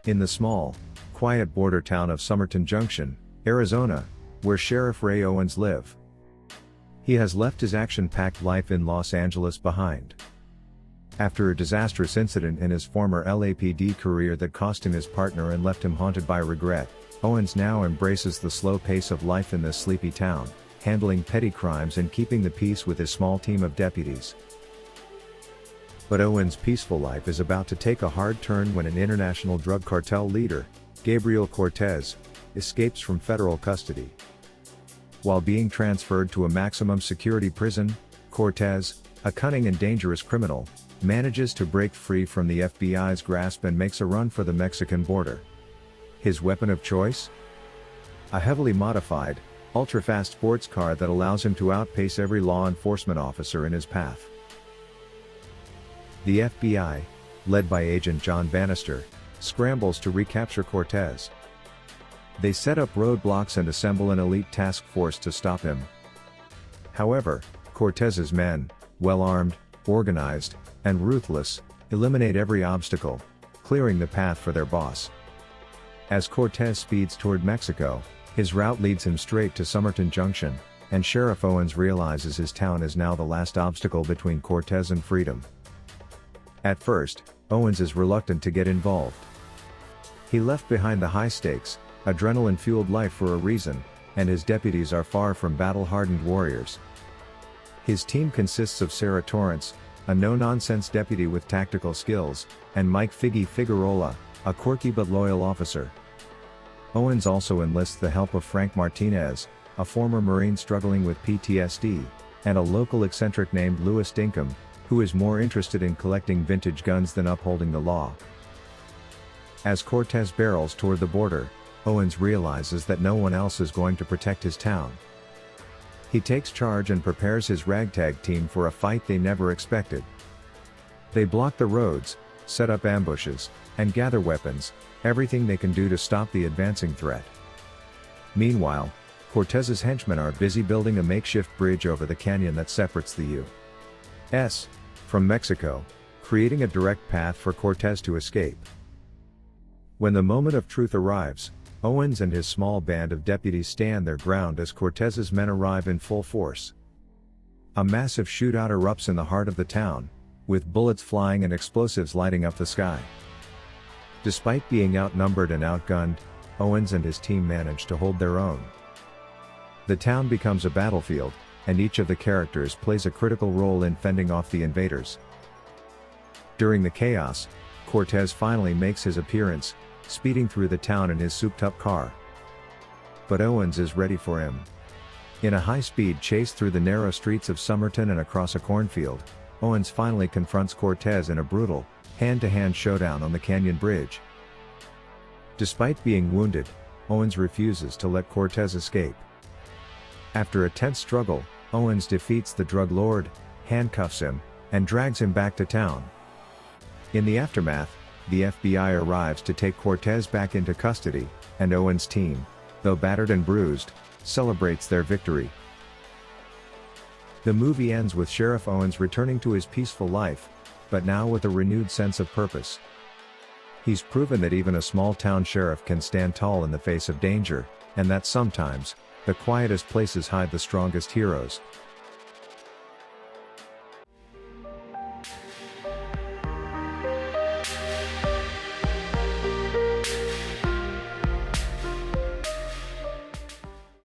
In the small, quiet border town of Somerton Junction, Arizona, where Sheriff Ray Owens lives. He has left his action-packed life in Los Angeles behind. After a disastrous incident in his former LAPD career that cost him his partner and left him haunted by regret, Owens now embraces the slow pace of life in this sleepy town, handling petty crimes and keeping the peace with his small team of deputies. But Owens' peaceful life is about to take a hard turn when an international drug cartel leader, Gabriel Cortez, escapes from federal custody. While being transferred to a maximum security prison, Cortez, a cunning and dangerous criminal, manages to break free from the FBI's grasp and makes a run for the Mexican border. His weapon of choice? A heavily modified, ultra-fast sports car that allows him to outpace every law enforcement officer in his path. The FBI, led by Agent John Bannister, scrambles to recapture Cortez. They set up roadblocks and assemble an elite task force to stop him. However, Cortez's men, well-armed, organized, and ruthless, eliminate every obstacle, clearing the path for their boss. As Cortez speeds toward Mexico, his route leads him straight to Somerton Junction, and Sheriff Owens realizes his town is now the last obstacle between Cortez and freedom. At first, Owens is reluctant to get involved. He left behind the high-stakes, adrenaline-fueled life for a reason, and his deputies are far from battle-hardened warriors. His team consists of Sarah Torrance, a no-nonsense deputy with tactical skills, and Mike Figgy Figueroa, a quirky but loyal officer. Owens also enlists the help of Frank Martinez, a former Marine struggling with PTSD, and a local eccentric named Louis Dinkum, who is more interested in collecting vintage guns than upholding the law. As Cortez barrels toward the border, Owens realizes that no one else is going to protect his town. He takes charge and prepares his ragtag team for a fight they never expected. They block the roads, set up ambushes, and gather weapons, everything they can do to stop the advancing threat. Meanwhile, Cortez's henchmen are busy building a makeshift bridge over the canyon that separates the U.S. from Mexico, creating a direct path for Cortez to escape. When the moment of truth arrives, Owens and his small band of deputies stand their ground as Cortez's men arrive in full force. A massive shootout erupts in the heart of the town, with bullets flying and explosives lighting up the sky. Despite being outnumbered and outgunned, Owens and his team manage to hold their own. The town becomes a battlefield, and each of the characters plays a critical role in fending off the invaders. During the chaos, Cortez finally makes his appearance, speeding through the town in his souped-up car. But Owens is ready for him. In a high-speed chase through the narrow streets of Somerton and across a cornfield, Owens finally confronts Cortez in a brutal, hand-to-hand showdown on the canyon bridge. Despite being wounded, Owens refuses to let Cortez escape. After a tense struggle, Owens defeats the drug lord, handcuffs him, and drags him back to town. In the aftermath, the FBI arrives to take Cortez back into custody, and Owens' team, though battered and bruised, celebrates their victory. The movie ends with Sheriff Owens returning to his peaceful life, but now with a renewed sense of purpose. He's proven that even a small-town sheriff can stand tall in the face of danger, and that sometimes, the quietest places hide the strongest heroes.